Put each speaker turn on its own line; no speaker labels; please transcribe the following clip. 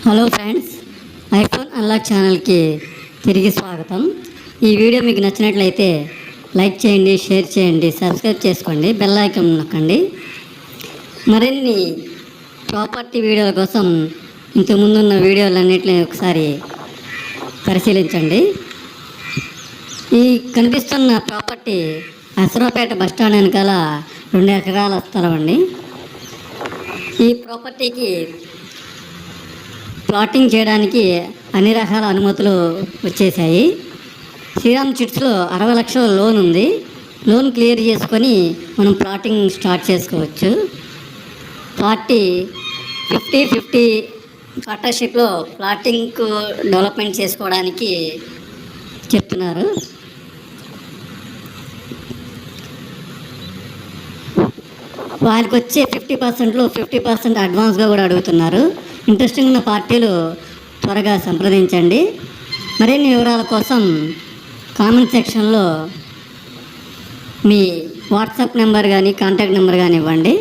Hello friends, iPhone unlock ఛానల్కి తిరిగి స్వాగతం. ఈ వీడియో మీకు నచ్చినట్లయితే లైక్ చేయండి, షేర్ చేయండి, సబ్స్క్రైబ్ చేసుకోండి, బెల్ ఐకాన్ నొక్కండి. మరిన్ని ప్రాపర్టీ వీడియోల కోసం ఇంతకుముందున్న వీడియోలన్నింటినీ ఒకసారి పరిశీలించండి. ఈ కనిపిస్తున్న ప్రాపర్టీ అసరాపేట బస్టాండ్ వెనకాల 2 ఎకరాల స్థలం అండి. ఈ ప్రాపర్టీకి ప్లాటింగ్ చేయడానికి అన్ని రకాల అనుమతులు వచ్చేసాయి. శ్రీరామ్ చిట్స్లో 60 లక్షల లోన్ ఉంది. లోన్ క్లియర్ చేసుకొని మనం ప్లాటింగ్ స్టార్ట్ చేసుకోవచ్చు. పార్టీ 50-50 పార్ట్నర్షిప్లో ప్లాటింగ్ డెవలప్మెంట్ చేసుకోవడానికి చెప్తున్నారు. వారికి వచ్చే 50%లో 50% అడ్వాన్స్గా కూడా అడుగుతున్నారు. ఇంట్రెస్టింగ్ ఉన్న పార్టీలు త్వరగా సంప్రదించండి. మరిన్ని వివరాల కోసం కామెంట్ సెక్షన్లో మీ వాట్సాప్ నెంబర్ కానీ కాంటాక్ట్ నెంబర్ కానీ ఇవ్వండి.